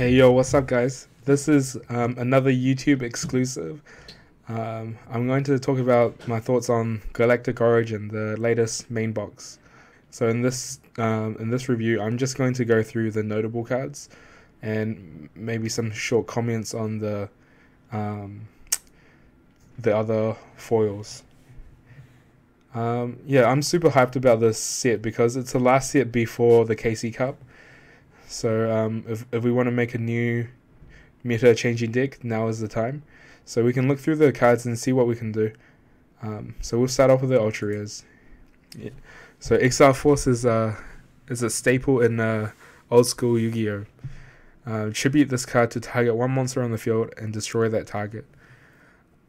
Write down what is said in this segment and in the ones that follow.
Hey yo, what's up, guys? This is another YouTube exclusive. I'm going to talk about my thoughts on Galactic Origin, the latest main box. So in this review, I'm just going to go through the notable cards and maybe some short comments on um, the other foils. Yeah, I'm super hyped about this set because it's the last set before the KC Cup. So if we want to make a new meta changing deck, now is the time. So we can look through the cards and see what we can do. So we'll start off with the Ultra Rares. Yeah. So Exile Force is a staple in old school Yu-Gi-Oh. Tribute this card to target one monster on the field and destroy that target.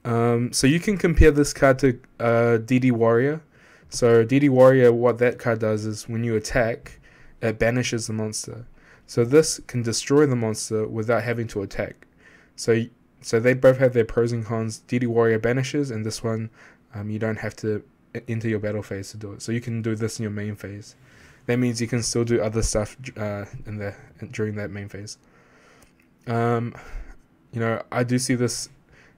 So you can compare this card to DD Warrior. So DD Warrior, what that card does is when you attack, it banishes the monster. So this can destroy the monster without having to attack. So they both have their pros and cons. DD Warrior banishes, and this one, you don't have to enter your battle phase to do it. So you can do this in your main phase. That means you can still do other stuff during that main phase. I do see this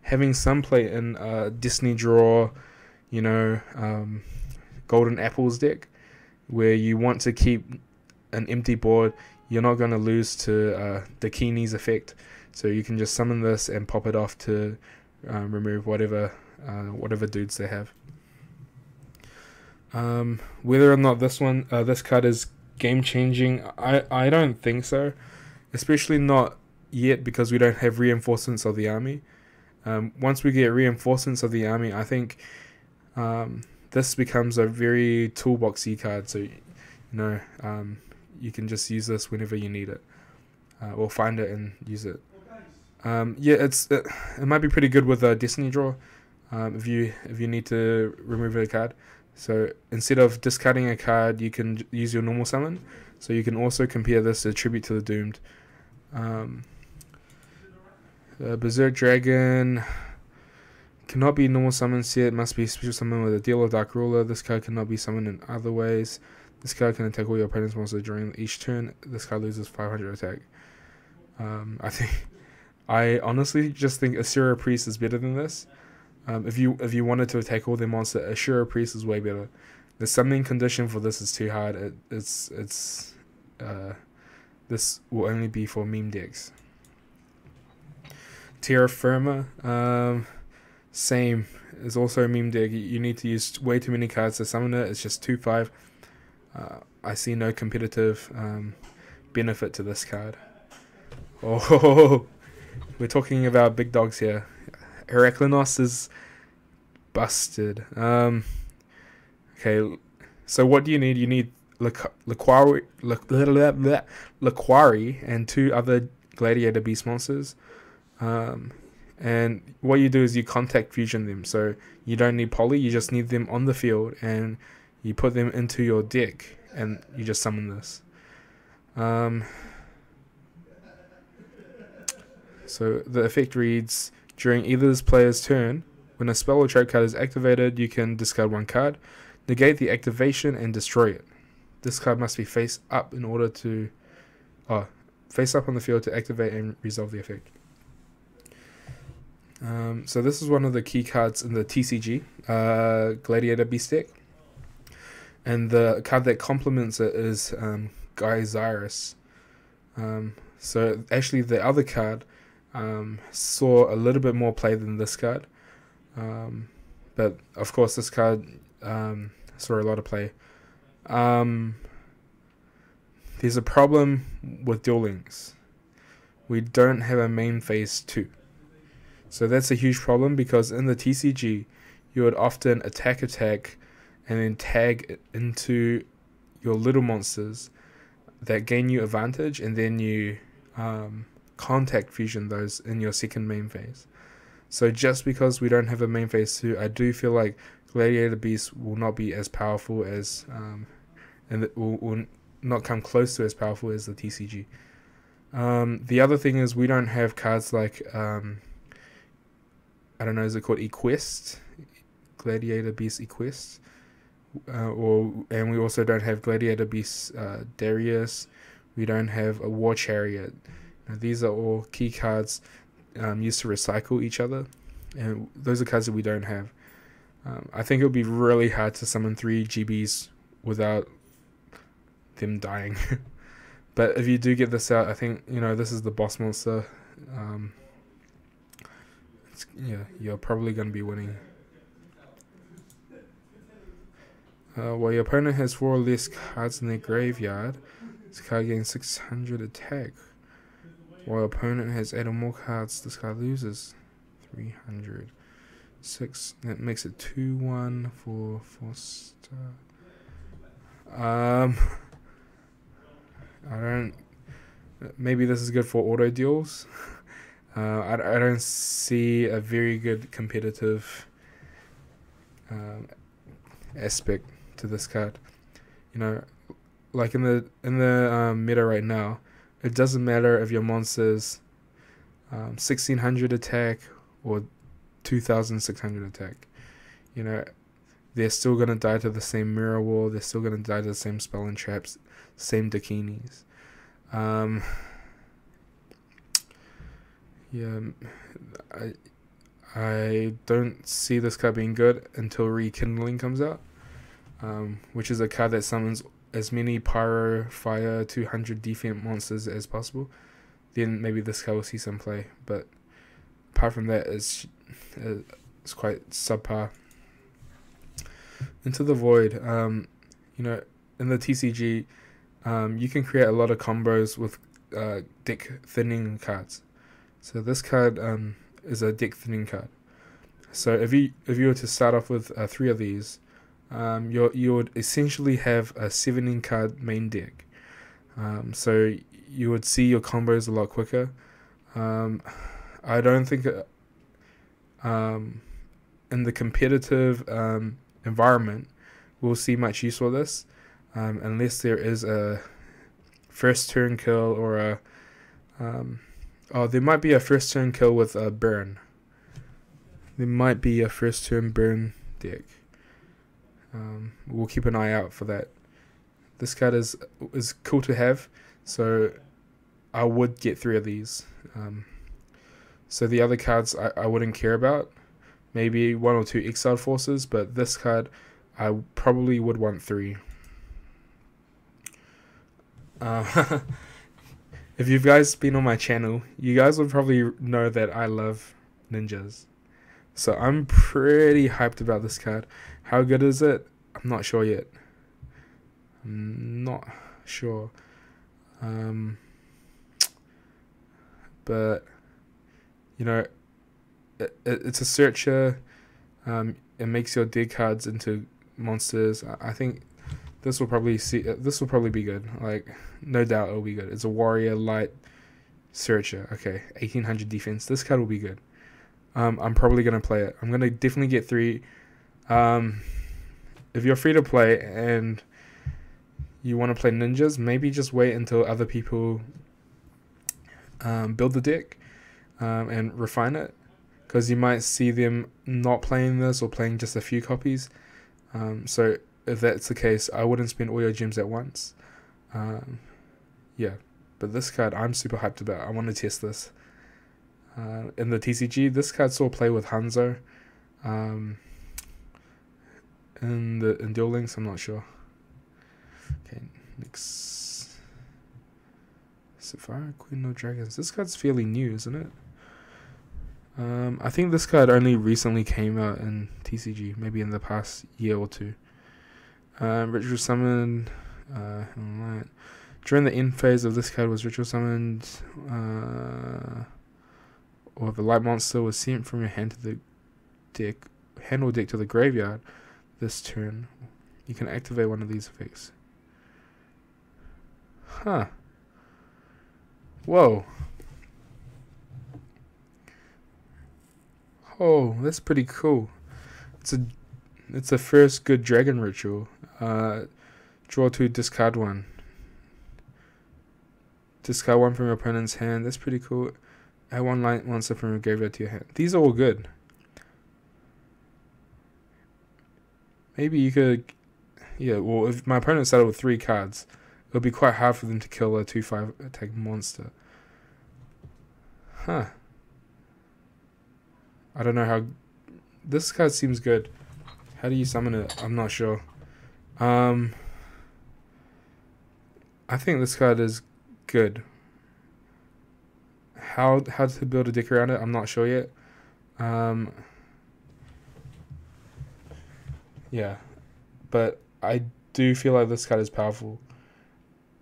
having some play in Disney Draw, Golden Apples deck, where you want to keep an empty board. You're not going to lose to the Keeny's effect, so you can just summon this and pop it off to remove whatever dudes they have. Whether or not this card is game changing, I don't think so, especially not yet because we don't have reinforcements of the army. Once we get reinforcements of the army, I think this becomes a very toolboxy card. So you can just use this whenever you need it, or find it and use it. It might be pretty good with a Destiny Draw if you need to remove a card. So instead of discarding a card, you can use your normal summon. So you can also compare this to Tribute to the Doomed. Berserk Dragon cannot be normal summon set, must be special summon with a Deal of Dark Ruler. This card cannot be summoned in other ways. This card can attack all your opponent's monsters during each turn. This card loses 500 attack. I honestly just think Asura Priest is better than this. If you wanted to attack all their monsters, Asura Priest is way better. The summoning condition for this is too hard. This will only be for meme decks. Terra Firma, same. It's also a meme deck. You need to use way too many cards to summon it. It's just 2/5. I see no competitive benefit to this card. Oh, we're talking about big dogs here. Heraclinos is busted. Okay, so what do you need? You need Laquari and 2 other Gladiator Beast monsters. And what you do is you contact fusion them. So you don't need poly, you just need them on the field, and you put them into your deck, and you just summon this. So the effect reads, during either player's turn, when a spell or trap card is activated, you can discard 1 card, negate the activation, and destroy it. This card must be face up in order to... face up on the field to activate and resolve the effect. So this is one of the key cards in the TCG, Gladiator Beast deck. And the card that complements it is Geysirus. So actually the other card saw a little bit more play than this card. But of course this card saw a lot of play. There's a problem with Duel Links. We don't have a main phase 2. So that's a huge problem because in the TCG you would often attack and then tag into your little monsters that gain you advantage, and then you contact fusion those in your second main phase. So just because we don't have a main phase 2, I do feel like Gladiator Beast will not be as powerful as and it will not come close to as powerful as the TCG. The other thing is we don't have cards like I don't know, is it called Equest? Gladiator Beast Equest? And we also don't have Gladiator Beast Darius. We don't have a War Chariot. Now, these are all key cards used to recycle each other, and those are cards that we don't have. I think it would be really hard to summon 3 GBs without them dying. But if you do get this out, I think, this is the boss monster. You're probably going to be winning. While your opponent has 4 or less cards in their graveyard, this card gains 600 attack. While your opponent has 8 or more cards, this card loses 300. 6. That makes it 2-1 for 4-star. I don't. Maybe this is good for auto duels. I don't see a very good competitive aspect to this card. Like in the meta right now, it doesn't matter if your monster's 1600 attack or 2600 attack. They're still gonna die to the same mirror wall. They're still gonna die to the same spell and traps, same dakinis. I don't see this card being good until Rekindling comes out, which is a card that summons as many Pyro, Fire, 200 defense monsters as possible. Then maybe this card will see some play, but apart from that, it's quite subpar. Into the Void, in the TCG, you can create a lot of combos with deck thinning cards. So this card is a deck thinning card. So if you were to start off with 3 of these, you would essentially have a 17 card main deck. So you would see your combos a lot quicker. I don't think in the competitive environment we'll see much use for this, unless there is a first turn kill or a there might be a first turn kill with a burn. There might be a first turn burn deck. We'll keep an eye out for that. This card is cool to have, so I would get 3 of these. So the other cards I wouldn't care about. Maybe 1 or 2 exiled forces, but this card I probably would want 3. If you guys been on my channel, you guys would probably know that I love ninjas. So I'm pretty hyped about this card. How good is it? I'm not sure yet. I'm not sure. But it's a searcher. It makes your dead cards into monsters. I think this will probably be good. Like, no doubt it'll be good. It's a warrior light searcher. Okay, 1800 defense. This card will be good. I'm probably gonna play it. I'm gonna definitely get 3. If you're free to play and you want to play ninjas, maybe just wait until other people build the deck and refine it, because you might see them not playing this or playing just a few copies. So if that's the case, I wouldn't spend all your gems at once. But this card I'm super hyped about. I want to test this. In the TCG, this card saw play with Hanzo. In Duel Links, I'm not sure. Okay, next. Sapphire Queen of Dragons. This card's fairly new, isn't it? I think this card only recently came out in TCG, maybe in the past year or 2. Ritual Summoned. During the end phase of this card was Ritual Summoned, or the light monster was sent from your hand to the deck, hand or deck to the graveyard this turn. You can activate one of these effects. Huh. Whoa. Oh, that's pretty cool. It's a first good dragon ritual. Draw 2, discard 1. Discard 1 from your opponent's hand. That's pretty cool. Add 1 light monster from your graveyard to your hand. These are all good. Maybe you could... Yeah, well, if my opponent started with 3 cards, it would be quite hard for them to kill a 2/5 attack monster. Huh. I don't know how... This card seems good. How do you summon it? I'm not sure. I think this card is good. How to build a deck around it, I'm not sure yet. Yeah. But I do feel like this card is powerful.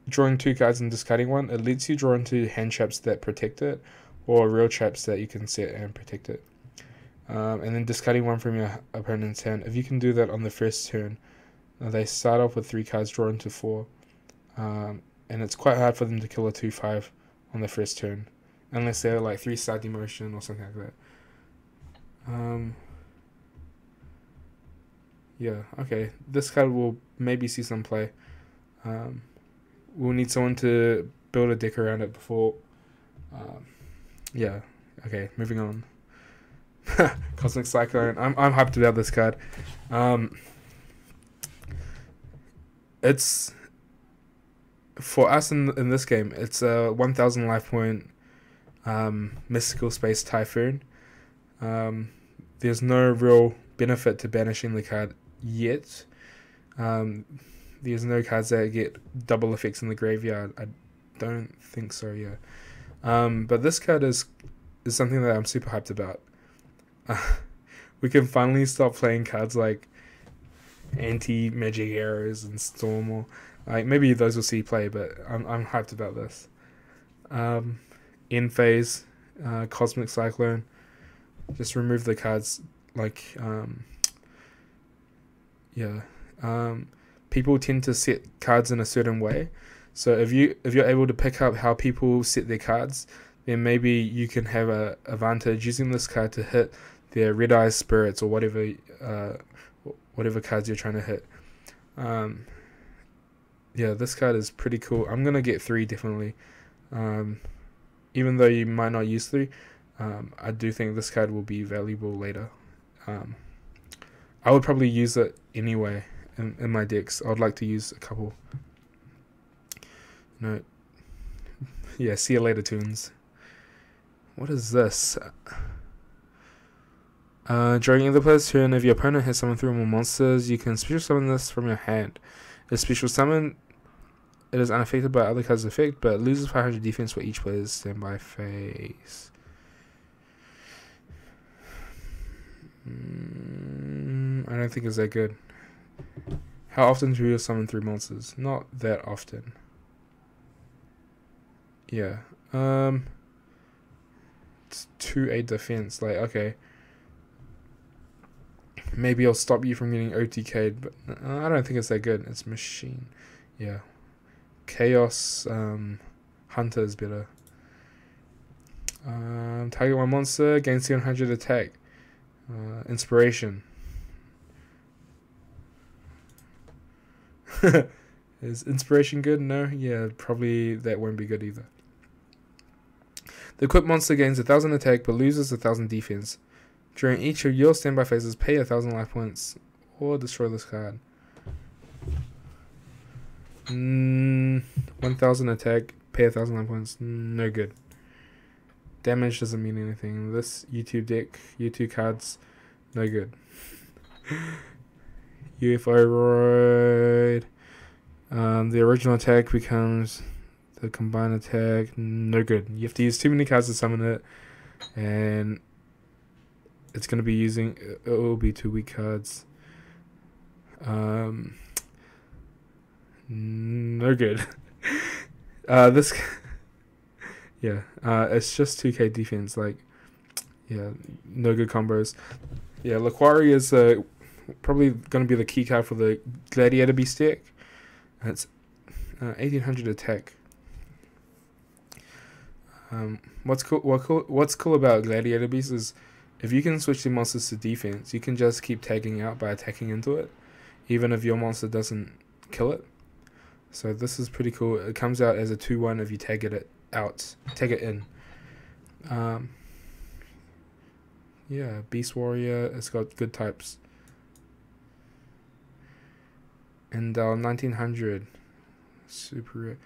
Drawing 2 cards and discarding 1, it lets you draw into hand traps that protect it, or real traps that you can set and protect it. And then discarding 1 from your opponent's hand. If you can do that on the first turn, they start off with 3 cards, draw into 4. And it's quite hard for them to kill a 2/5 on the first turn, unless they're like 3-star demotion or something like that. Yeah, okay. This card will maybe see some play. We'll need someone to build a deck around it before. Yeah, okay, moving on. Cosmic Cyclone. I'm hyped about this card. It's for us in this game. It's a 1,000 life point mystical space typhoon. There's no real benefit to banishing the card yet. There's no cards that get double effects in the graveyard. I don't think so. Yeah. But this card is something that I'm super hyped about. We can finally stop playing cards like anti-magic arrows and storm, or like maybe those will see play, but I'm hyped about this. End phase, Cosmic Cyclone. Just remove the cards like people tend to set cards in a certain way. So if you're able to pick up how people set their cards, then maybe you can have a advantage using this card to hit their Red Eye Spirits or whatever cards you're trying to hit. Yeah, this card is pretty cool. I'm gonna get 3 definitely. Even though you might not use 3, I do think this card will be valuable later. I would probably use it anyway in my decks. I would like to use a couple. No. Yeah, see you later, Toons. What is this? During either player's turn, if your opponent has summoned 3 or more monsters, you can special summon this from your hand. A special summon, it is unaffected by other cards' effect, but it loses 500 defense for each player's standby phase. I don't think it's that good. How often do you summon 3 monsters? Not that often. Yeah. It's 2-8 defense. Like, okay. Maybe I'll stop you from getting OTK'd, but I don't think it's that good. It's machine. Yeah. Chaos Hunter is better. Target 1 monster, gain 700 attack. Inspiration. Is inspiration good? No? Yeah, probably that won't be good either. The equipped monster gains 1,000 attack but loses 1,000 defense. During each of your standby phases, pay 1,000 life points or destroy this card. 1,000 attack, pay 1,000 life points. No good. Damage doesn't mean anything. This YouTube deck, YouTube cards, no good. UFO Roid. The original attack becomes the combined attack. No good. You have to use too many cards to summon it, and it's going to be using. It will be 2 weak cards. No good. This. Yeah. It's just 2k defense. Like, yeah, no good combos. Yeah, Laquari is probably going to be the key card for the Gladiator Beast deck. It's 1,800 attack. What's cool about Gladiator Beast is if you can switch the monsters to defense, you can just keep tagging out by attacking into it, even if your monster doesn't kill it. So this is pretty cool. It comes out as a 2/1 if you tag it out, tag it in. Yeah, Beast Warrior. It's got good types. And 1900, super rare.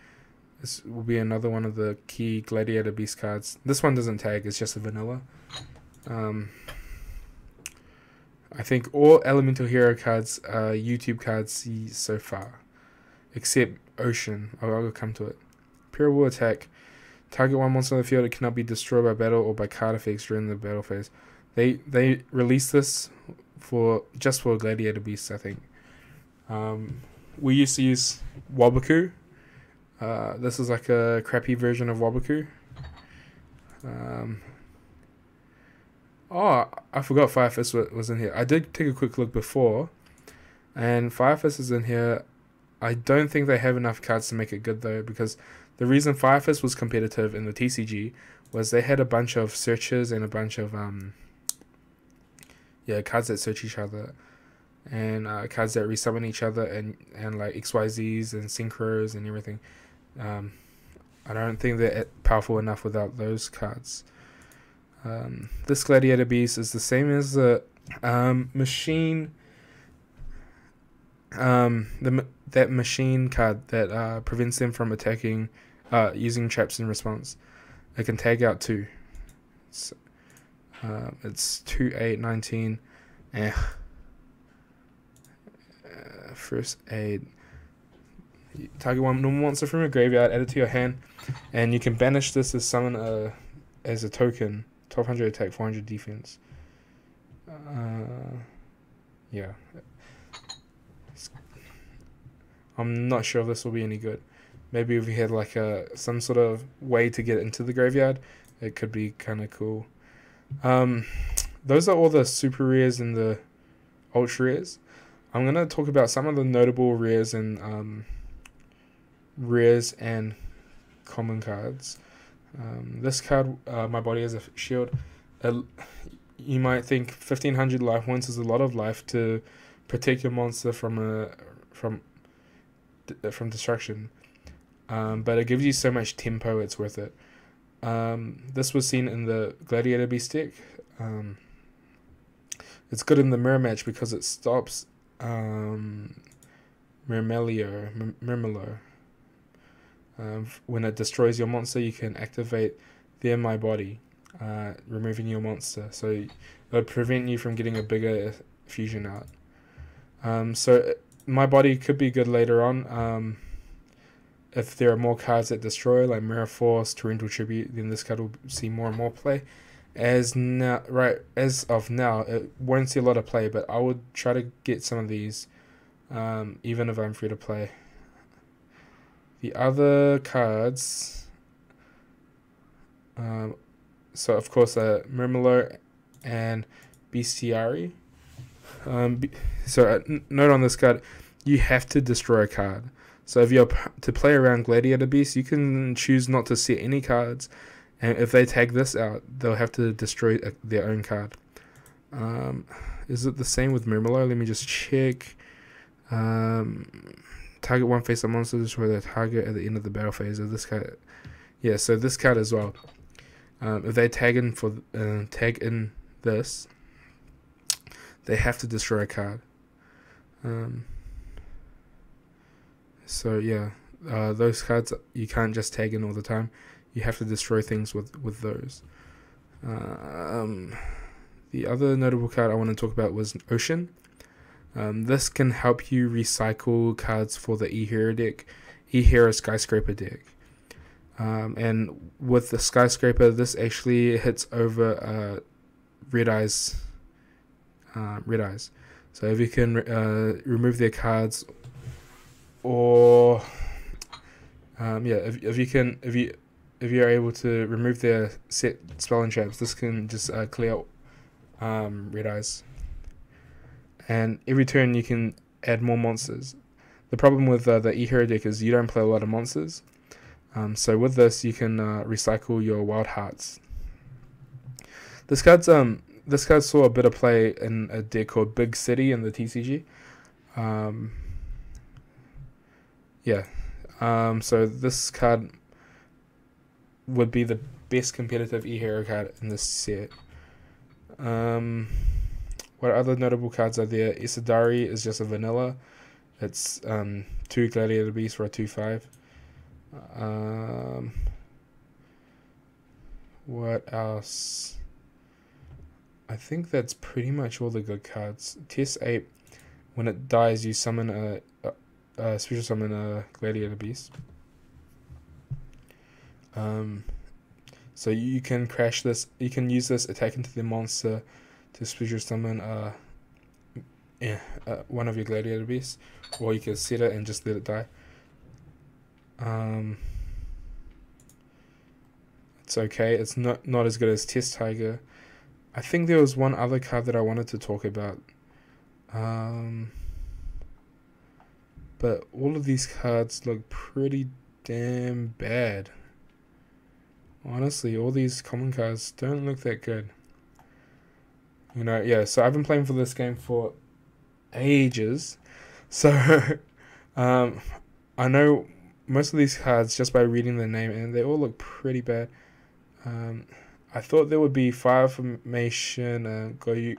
This will be another one of the key Gladiator Beast cards. This one doesn't tag, it's just a vanilla. I think all Elemental Hero cards are YouTube cards so far, except Ocean. I'll come to it. Pure Will Attack. Target one monster on the field. It cannot be destroyed by battle or by card effects during the battle phase. They released this just for Gladiator Beasts, I think. We used to use Wabaku. This is like a crappy version of Wabaku. Oh, I forgot Fire Fist was in here. I did take a quick look before, and Fire Fist is in here. I don't think they have enough cards to make it good though, because the reason Fire Fist was competitive in the TCG was they had a bunch of searches and a bunch of cards that search each other, and cards that resummon each other, and like XYZs and synchros and everything. I don't think they're powerful enough without those cards. This Gladiator Beast is the same as the machine. That machine card that prevents them from attacking using traps in response. It can tag out too. It's 2/8/19. First aid. Target one normal monster from your graveyard, add it to your hand, and you can banish this as summon as a token. 1200 attack, 400 defense. Yeah. I'm not sure if this will be any good. Maybe if we had like some sort of way to get into the graveyard, it could be kind of cool. Those are all the super rares and the ultra rares. I'm gonna talk about some of the notable rares and common cards. This card, My Body as a Shield. You might think 1500 life points is a lot of life to protect your monster from destruction, but it gives you so much tempo, it's worth it. This was seen in the Gladiator Beast deck. It's good in the mirror match because it stops Murmillo. When it destroys your monster, you can activate their My Body, removing your monster. So it would prevent you from getting a bigger fusion out. So My Body could be good later on. If there are more cards that destroy, like Mirror Force, Torrential Tribute, then this card will see more and more play. As of now, it won't see a lot of play, but I would try to get some of these, even if I'm free to play. The other cards, so of course, Murmillo and Bestiari. Note on this card, you have to destroy a card. So if you're to play around Gladiator Beast, you can choose not to set any cards, and if they tag this out, they'll have to destroy their own card. Is it the same with Murmillo? Let me just check. Target one face-up monster, destroy the target at the end of the battle phase of this card. Yeah, so this card as well. If they tag in this, they have to destroy a card. So yeah, those cards you can't just tag in all the time. You have to destroy things with those. The other notable card I want to talk about was Ocean. This can help you recycle cards for the E-Hero deck, E-Hero Skyscraper deck. And with the Skyscraper, this actually hits over Red Eyes. So if you can remove their cards, or if you're able to remove their set spell and traps, this can just clear out Red Eyes. And every turn you can add more monsters. The problem with the E-Hero deck is you don't play a lot of monsters. So with this, you can recycle your Wild Hearts. This card saw a bit of play in a deck called Big City in the TCG. So this card would be the best competitive E-Hero card in this set. What other notable cards are there? Isidari is just a vanilla. It's 2 Gladiator Beasts for a 2/5. What else? I think that's pretty much all the good cards. Test 8, when it dies, you summon a special summon a Gladiator Beast. So you can crash this. You can use this attack into the monster to special summon one of your Gladiator Beasts, or you can set it and just let it die. It's okay. It's not as good as Test Tiger. I think there was one other card that I wanted to talk about. But all of these cards look pretty damn bad. Honestly, all these common cards don't look that good. You know, yeah, so I've been playing for this game for ages. So, I know most of these cards just by reading the name, and they all look pretty bad. I thought there would be Fire Formation, Goyuki?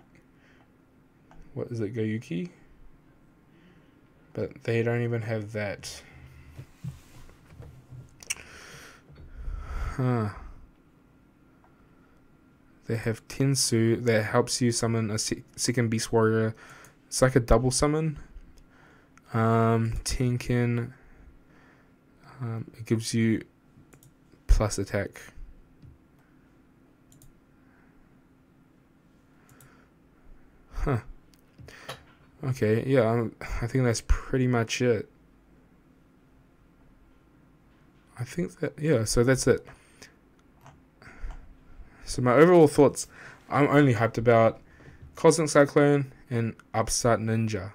But they don't even have that. Huh. They have Tensu that helps you summon a second Beast Warrior. It's like a double summon. Tenkin. It gives you plus attack. Huh. Okay, yeah, I think that's pretty much it. I think that, yeah, so that's it. So my overall thoughts, I'm only hyped about Cosmic Cyclone and Upstart Ninja.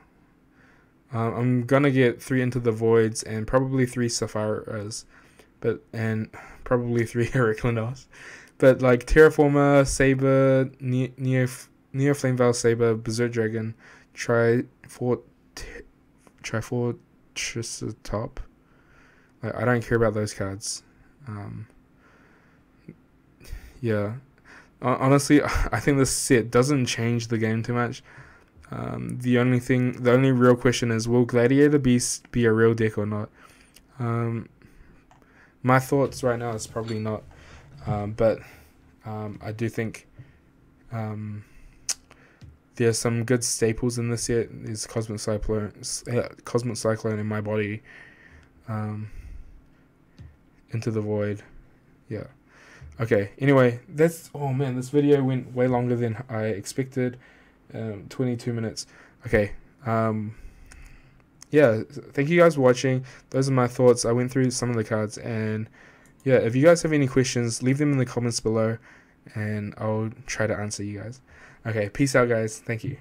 I'm gonna get 3 Into the Voids and probably 3 Saphiras, and probably 3 Heraclinos. But like Terraformer, Saber, Neo Flame Veil Saber, Berserk Dragon, Trifortrisotop. Like, I don't care about those cards. Yeah. Honestly, I think this set doesn't change the game too much. The only real question is, will Gladiator Beast be a real deck or not? My thoughts right now is probably not. But I do think there's some good staples in this set. There's Cosmic Cyclone in my body. Into the Void. Yeah. Okay, anyway, oh man, this video went way longer than I expected. 22 minutes. Okay, yeah, thank you guys for watching. Those are my thoughts. I went through some of the cards, and yeah, if you guys have any questions, leave them in the comments below, and I'll try to answer you guys. Okay, peace out, guys. Thank you.